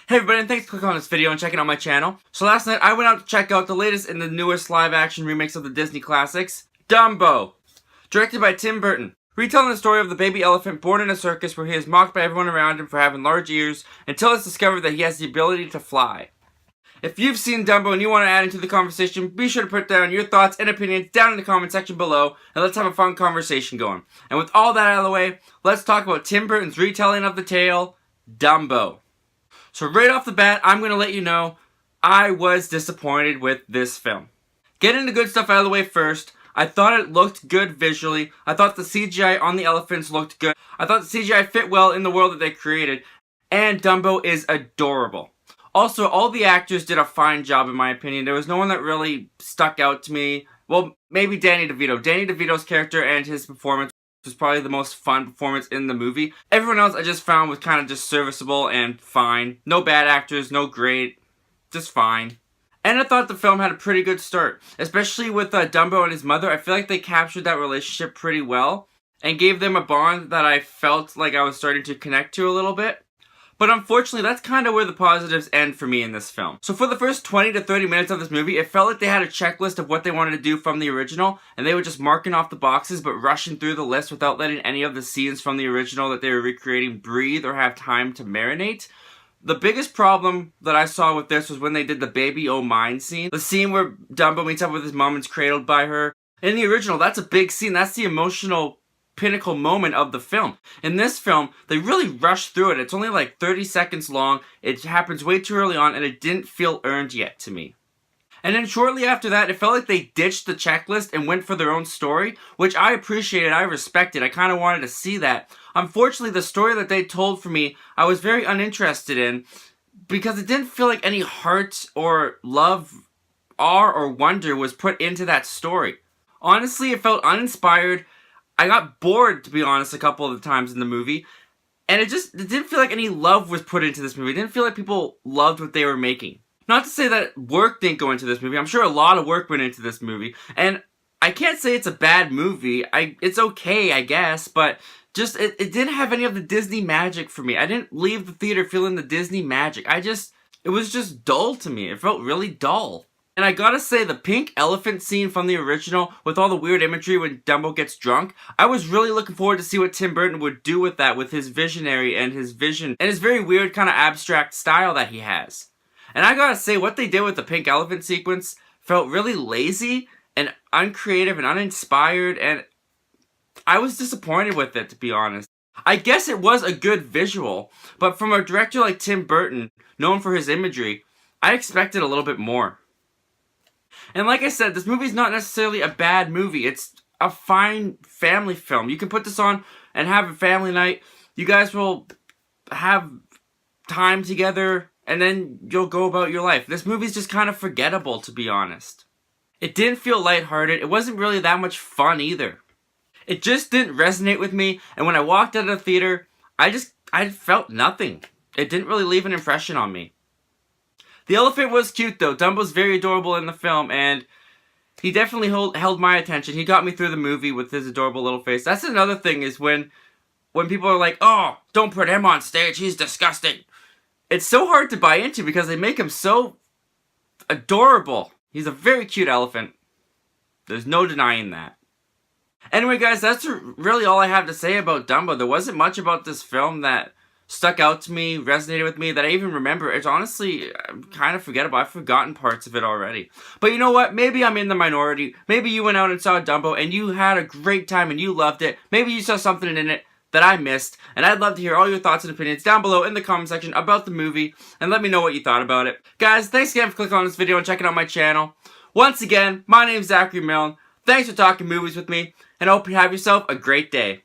Hey everybody, and thanks for clicking on this video and checking out my channel. So last night I went out to check out the latest in the newest live action remakes of the Disney classics, Dumbo. Directed by Tim Burton. Retelling the story of the baby elephant born in a circus where he is mocked by everyone around him for having large ears until it's discovered that he has the ability to fly. If you've seen Dumbo and you want to add into the conversation, be sure to put down your thoughts and opinions down in the comment section below, and let's have a fun conversation going. And with all that out of the way, let's talk about Tim Burton's retelling of the tale, Dumbo. So right off the bat, I'm going to let you know, I was disappointed with this film. Getting the good stuff out of the way first, I thought it looked good visually. I thought the CGI on the elephants looked good. I thought the CGI fit well in the world that they created. And Dumbo is adorable. Also, all the actors did a fine job in my opinion. There was no one that really stuck out to me. Well, maybe Danny DeVito. Danny DeVito's character and his performance was probably the most fun performance in the movie. Everyone else I just found was kind of just serviceable and fine. No bad actors, no great, just fine. And I thought the film had a pretty good start, especially with Dumbo and his mother. I feel like they captured that relationship pretty well and gave them a bond that I felt like I was starting to connect to a little bit. But unfortunately, that's kind of where the positives end for me in this film. So for the first 20 to 30 minutes of this movie, it felt like they had a checklist of what they wanted to do from the original, and they were just marking off the boxes but rushing through the list without letting any of the scenes from the original that they were recreating breathe or have time to marinate. The biggest problem that I saw with this was when they did the baby oh mine scene. The scene where Dumbo meets up with his mom and's cradled by her. In the original, that's a big scene. That's the emotional pinnacle moment of the film. In this film, they really rushed through it. It's only like 30 seconds long. It happens way too early on, and it didn't feel earned yet to me. And then shortly after that, it felt like they ditched the checklist and went for their own story, which I appreciated, I respected. I kind of wanted to see that. Unfortunately, the story that they told for me, I was very uninterested in because it didn't feel like any heart or love, awe, or wonder was put into that story. Honestly, it felt uninspired. I got bored, to be honest, a couple of the times in the movie. And it didn't feel like any love was put into this movie. It didn't feel like people loved what they were making. Not to say that work didn't go into this movie. I'm sure a lot of work went into this movie. And I can't say it's a bad movie. It's okay, I guess. But just, it didn't have any of the Disney magic for me. I didn't leave the theater feeling the Disney magic. It was just dull to me. It felt really dull. And I gotta say, the pink elephant scene from the original, with all the weird imagery when Dumbo gets drunk, I was really looking forward to see what Tim Burton would do with that, with his visionary and his vision, and his very weird kind of abstract style that he has. And I gotta say, what they did with the pink elephant sequence felt really lazy, and uncreative, and uninspired, and I was disappointed with it, to be honest. I guess it was a good visual, but from a director like Tim Burton, known for his imagery, I expected a little bit more. And like I said, this movie's not necessarily a bad movie. It's a fine family film. You can put this on and have a family night. You guys will have time together, and then you'll go about your life. This movie's just kind of forgettable, to be honest. It didn't feel lighthearted. It wasn't really that much fun either. It just didn't resonate with me, and when I walked out of the theater, I felt nothing. It didn't really leave an impression on me. The elephant was cute though. Dumbo's very adorable in the film, and he definitely held my attention. He got me through the movie with his adorable little face. That's another thing, is when people are like, oh, don't put him on stage, he's disgusting. It's so hard to buy into because they make him so adorable. He's a very cute elephant. There's no denying that. Anyway guys, that's really all I have to say about Dumbo. There wasn't much about this film that stuck out to me, resonated with me, that I even remember. It's honestly kind of forgettable. I've forgotten parts of it already. But you know what? Maybe I'm in the minority. Maybe you went out and saw Dumbo and you had a great time and you loved it. Maybe you saw something in it that I missed. And I'd love to hear all your thoughts and opinions down below in the comment section about the movie. And let me know what you thought about it. Guys, thanks again for clicking on this video and checking out my channel. Once again, my name's Zachary Milne. Thanks for talking movies with me. And I hope you have yourself a great day.